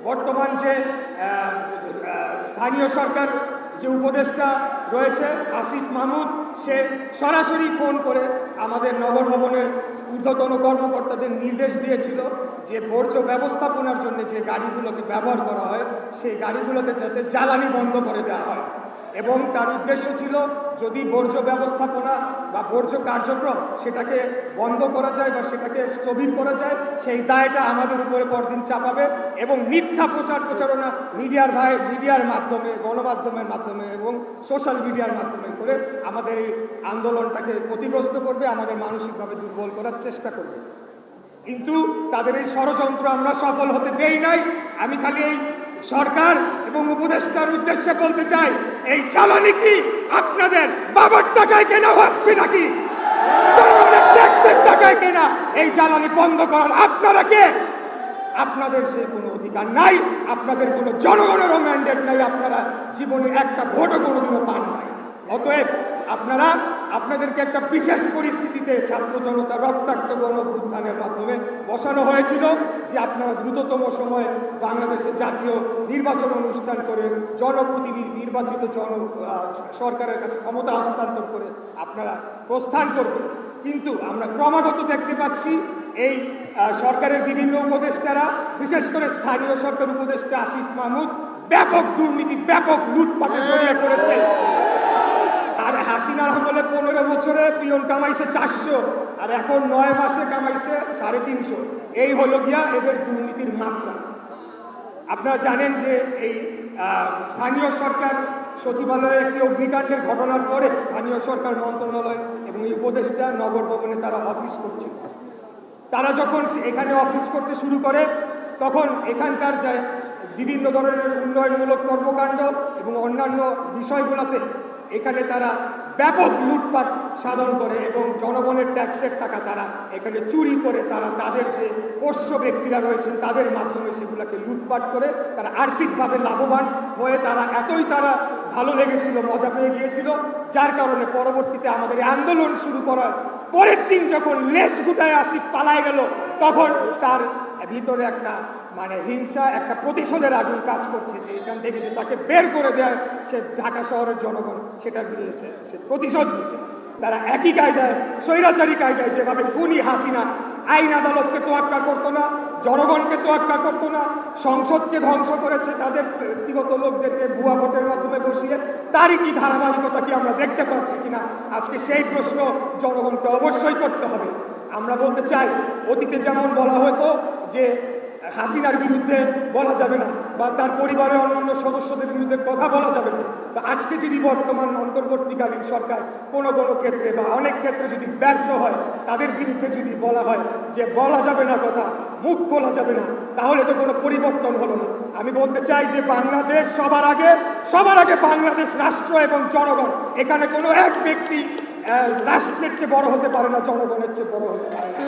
বর্তমান যে স্থানীয় সরকার যে উপদেষ্টা রয়েছে আসিফ মাহমুদ, সে সরাসরি ফোন করে আমাদের নগর ভবনের ঊর্ধ্বতন কর্মকর্তাদের নির্দেশ দিয়েছিল যে বর্জ্য ব্যবস্থাপনার জন্য যে গাড়িগুলোকে ব্যবহার করা হয় সেই গাড়িগুলোতে যাতে জ্বালানি বন্ধ করে দেওয়া হয়। এবং তার উদ্দেশ্য ছিল যদি বর্জ্য ব্যবস্থাপনা বা বর্জ্য কার্যক্রম সেটাকে বন্ধ করা যায় বা সেটাকে স্থবির করা যায়, সেই দায়টা আমাদের উপরে পরদিন চাপাবে এবং মিথ্যা প্রচারণা মিডিয়ার মাধ্যমে, গণমাধ্যমের মাধ্যমে এবং সোশ্যাল মিডিয়ার মাধ্যমে করে আমাদের এই আন্দোলনটাকে ক্ষতিগ্রস্ত করবে, আমাদের মানসিকভাবে দুর্বল করার চেষ্টা করবে। কিন্তু তাদের এই ষড়যন্ত্র আমরা সফল হতে দেই নাই। আমি খালি এই সরকার এবং উপদেষ্টার উদ্দেশ্যে বলতে চাই, এই জ্বালানি কি আপনাদের বাবার টাকায় কেনা হচ্ছে নাকি? জনগণের ট্যাক্সের টাকায় কেনা এই জ্বালানি বন্ধ করার আপনারা কে? আপনাদের সেই কোনো অধিকার নাই, আপনাদের কোনো জনগণেরও ম্যান্ডেট নাই, আপনারা জীবনে একটা ভোটও কোনোদিনও পান নাই। অতএব আপনাদেরকে একটা বিশেষ পরিস্থিতিতে ছাত্র জনতা রক্তাক্ত গণঅভ্যুত্থানের মাধ্যমে বসানো হয়েছিল যে আপনারা দ্রুততম সময়ে বাংলাদেশে জাতীয় নির্বাচন অনুষ্ঠান করে জনপ্রতিনিধি নির্বাচিত সরকারের কাছে ক্ষমতা হস্তান্তর করে আপনারা প্রস্থান করবেন। কিন্তু আমরা ক্রমাগত দেখতে পাচ্ছি এই সরকারের বিভিন্ন উপদেষ্টারা, বিশেষ করে স্থানীয় সরকার উপদেষ্টা আসিফ মাহমুদ ব্যাপক দুর্নীতি, ব্যাপক লুটপাটে জড়িয়ে পড়েছে। আর হাসিনার আমলে 15 বছরে পিয়ন কামাইছে 400, আর এখন 9 মাসে কামাইছে 350। এই হলো গিয়া এদের দুর্নীতির মাত্রা। আপনারা জানেন যে এই স্থানীয় সরকার সচিবালয়ে একটি অগ্নিকাণ্ডের ঘটনার পরে স্থানীয় সরকার মন্ত্রণালয় এবং এই উপদেষ্টা নগর ভবনে তারা অফিস করছিল। তারা যখন এখানে অফিস করতে শুরু করে তখন এখানকার যে বিভিন্ন ধরনের উন্নয়নমূলক কর্মকাণ্ড এবং অন্যান্য বিষয়গুলোতে এখানে তারা ব্যাপক লুটপাট সাধন করে এবং জনগণের ট্যাক্সের টাকা তারা এখানে চুরি করে তারা তাদের যে পোষ্য ব্যক্তিরা রয়েছেন তাদের মাধ্যমে সেগুলোকে লুটপাট করে তারা আর্থিকভাবে লাভবান হয়ে তারা ভালো লেগেছিল, মজা পেয়ে গিয়েছিল, যার কারণে পরবর্তীতে আমাদের আন্দোলন শুরু করার পরের দিন যখন লেজ গুটায় আসিফ পালায় গেল তখন তার ভিতরে একটা হিংসা, একটা প্রতিশোধের আগুন কাজ করছে যে এখান থেকে যে তাকে বের করে দেয় সে ঢাকা শহরের জনগণ সেটার বিরুদ্ধে সে প্রতিশোধ নিতে তারা একই কায়দায়, স্বৈরাচারী কায়দায় যেভাবে খুনি হাসিনা আইন আদালতকে তোয়াক্কা করতো না, জনগণকে তোয়াক্কা করতো না, সংসদকে ধ্বংস করেছে তাদের ব্যক্তিগত লোকদেরকে ভুয়া ভোটের মাধ্যমে বসিয়ে, তারই কি ধারাবাহিকতা কি আমরা দেখতে পাচ্ছি কিনা আজকে সেই প্রশ্ন জনগণকে অবশ্যই করতে হবে। আমরা বলতে চাই, অতীতে যেমন বলা হতো যে হাসিনার বিরুদ্ধে বলা যাবে না বা তার পরিবারের অন্যান্য সদস্যদের বিরুদ্ধে কথা বলা যাবে না, তো আজকে যদি বর্তমান অন্তর্বর্তীকালীন সরকার কোনো ক্ষেত্রে বা অনেক ক্ষেত্রে যদি ব্যর্থ হয়, তাদের বিরুদ্ধে যদি বলা হয় যে বলা যাবে না কথা, মুখ খোলা যাবে না, তাহলে তো কোনো পরিবর্তন হলো না। আমি বলতে চাই যে বাংলাদেশ সবার আগে বাংলাদেশ রাষ্ট্র এবং জনগণ, এখানে কোনো এক ব্যক্তি রাষ্ট্রের চেয়ে বড় হতে পারে না, জনগণের চেয়ে বড় হতে পারে না।